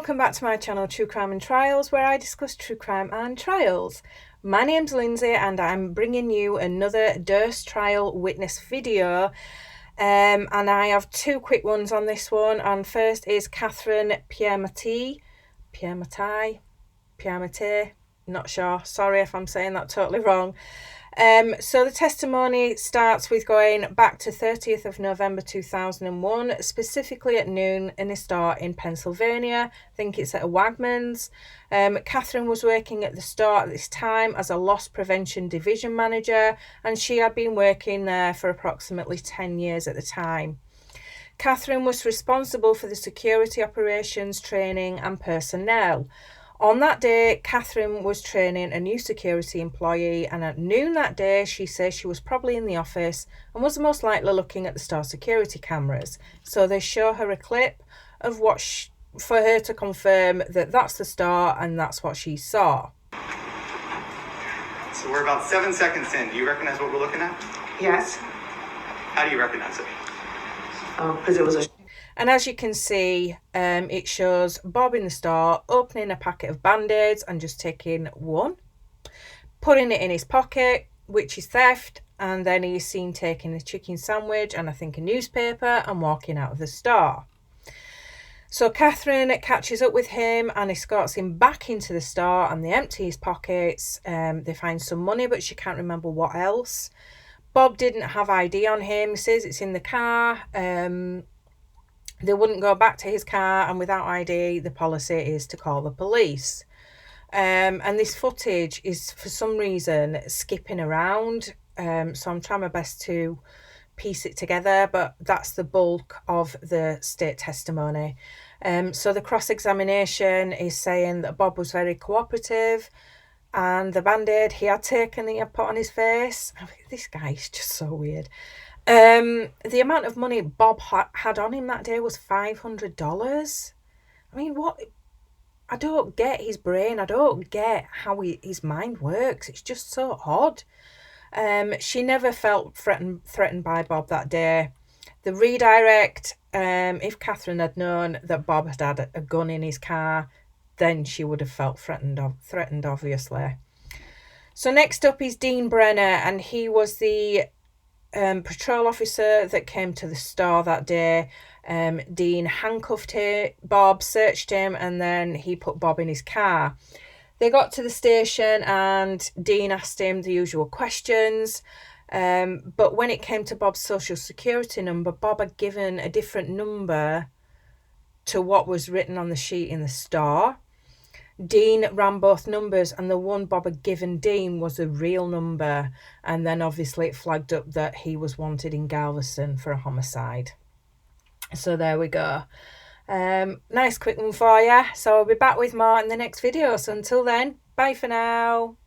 welcome back to my channel True Crime and Trials, where I discuss true crime and trials. My name's Lindsay and I'm bringing you another Durst trial witness video, and I have two quick ones on this one. And first is Catherine Piermattei, not sure, sorry if I'm saying that totally wrong. So the testimony starts with going back to 30th of November 2001, specifically at noon in a store in Pennsylvania. I think it's at a Wegmans. Catherine was working at the store at this time as a loss prevention division manager, and she had been working there for approximately 10 years at the time. Catherine was responsible for the security operations, training and personnel. On that day, Catherine was training a new security employee, and at noon that day, she says she was probably in the office and was most likely looking at the store security cameras. So they show her a clip of what for her to confirm that that's the store and that's what she saw. So we're about 7 seconds in. Do you recognize what we're looking at? Yes. How do you recognize it? Because it was a... And as you can see, it shows Bob in the store opening a packet of Band-Aids and just taking one, putting it in his pocket, which is theft, and then he's seen taking a chicken sandwich and I think a newspaper and walking out of the store. So Catherine catches up with him and escorts him back into the store, and they empty his pockets. They find some money, but she can't remember what else. Bob didn't have ID on him. He says it's in the car. They wouldn't go back to his car, and without ID, the policy is to call the police. And this footage is, for some reason, skipping around. So I'm trying my best to piece it together, but that's the bulk of the state testimony. So the cross-examination is saying that Bob was very cooperative, and the Band-Aid he had taken, he had put on his face. I mean, this guy is just so weird. The amount of money Bob had on him that day was $500. I mean, what? I don't get his brain. I don't get how his mind works. It's just so odd. She never felt threatened by Bob that day. The redirect, if Catherine had known that Bob had a gun in his car, then she would have felt threatened, obviously. So next up is Dean Brenner, and he was the patrol officer that came to the store that day. Dean handcuffed Bob, searched him, and then he put Bob in his car. They got to the station and Dean asked him the usual questions, but when it came to Bob's social security number, Bob had given a different number to what was written on the sheet in the store. Dean ran both numbers, and the one Bob had given Dean was a real number, and then obviously it flagged up that he was wanted in Galveston for a homicide. So there we go. Nice quick one for you. So I'll be back with more in the next video. So until then, bye for now.